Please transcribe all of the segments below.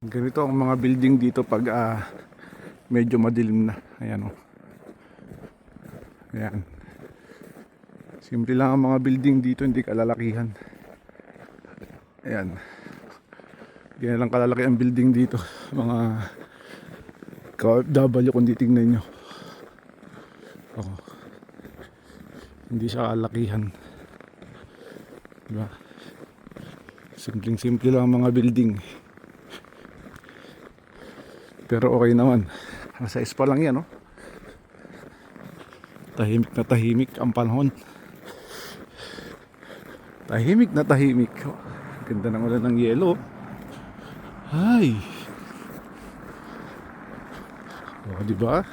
Ganito ang mga building dito pag medyo madilim na. Ayan o. Ayan. Simple lang ang mga building dito, hindi kalalakihan. Ayan. Hindi na lang kalalaki ang building dito. Mga KFW kung titignan nyo. Oh. Hindi siya kalakihan. Diba? Simpleng-simple lang ang mga building. Pero okay naman. Nasa ispa lang yan, no? Tahimik na tahimik ang panahon. Tahimik na tahimik. Oh, ganda ng ulan ng yelo. Ay. Oh, diba?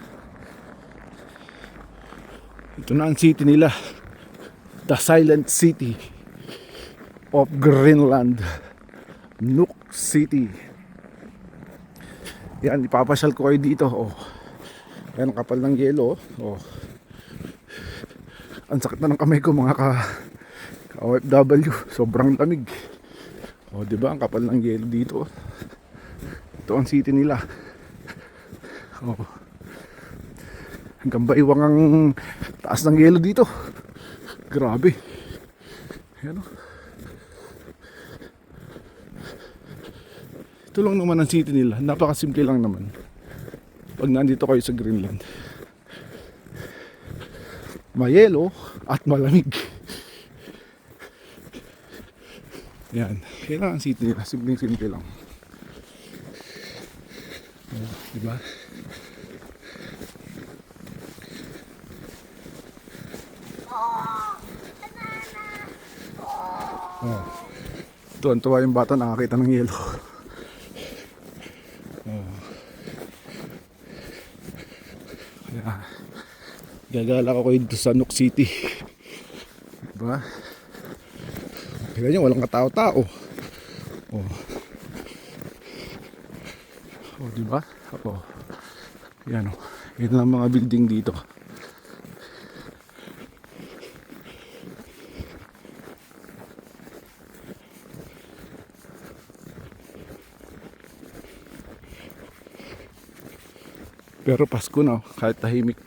Ito na ang city nila. The Silent City of Greenland. Nuuk City. Yan, ipapasyal ko kayo dito. Oh. Yan, ang kapal ng yelo. Oh. Ang sakit na ng kamay ko mga ka-OFW. Sobrang lamig. Oh, di ba? Ang kapal ng yelo dito. Ito ang city nila. Oh. Hanggang baiwang ang taas ng yelo dito. Grabe. Yan, oh. Ito lang naman ang city nila. Napakasimple lang naman. Pag nandito kayo sa Greenland. Mayelo at malamig. Yan. Yan lang ang city nila. Simpleng-simple lang. Diba? Oh. Tuwan-tuwa yung bata nakakita ng yelo. Oh. Yeah. Gagala ko dito sa Nuuk City. Diba? Kaya nyo, walang katao-tao. Oh. Oh, diba? Oh. Yan o. Yan lang mga building dito. Pero Pasko na, kahit tahimik.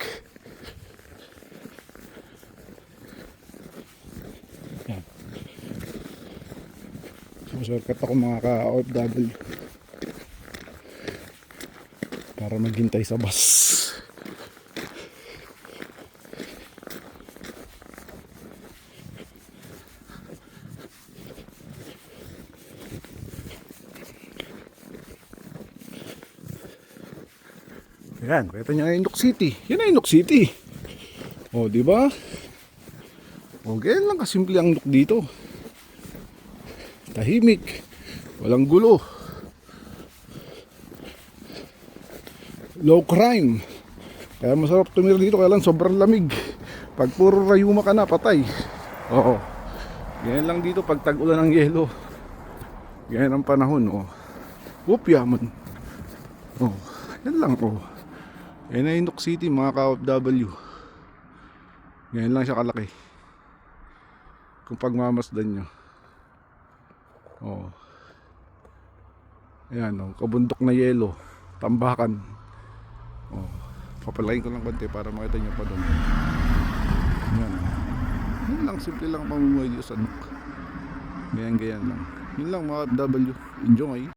Yan. Susurkat ako mga ka-OFW para maghintay sa bus. Yan, kita nyo yung Nuuk City. Yan ay Nuuk City. O, di ba? O, ganyan lang kasimple ang Nuuk dito. Tahimik. Walang gulo. Low crime. Kaya masarap tumira dito, kaya lang sobrang lamig. Pag puro rayuma ka na, patay. Oo. Ganyan lang dito pag tag-ulan ng yelo. Ganyan ang panahon, o. Whoop, yaman. O, yan lang, o. Yan ay Nuuk City mga ka-OFW. Ganyan lang siya kalaki. Kung pagmamasdan nyo. Oh. Ayan o, kabundok na yelo. Tambakan. Oh. Papalain ko lang konti para makita nyo pa doon. Ayan. Yan lang, simple lang pamumuhay dito sa Nuuk. Ganyan lang. Yun lang mga OFW. Enjoy.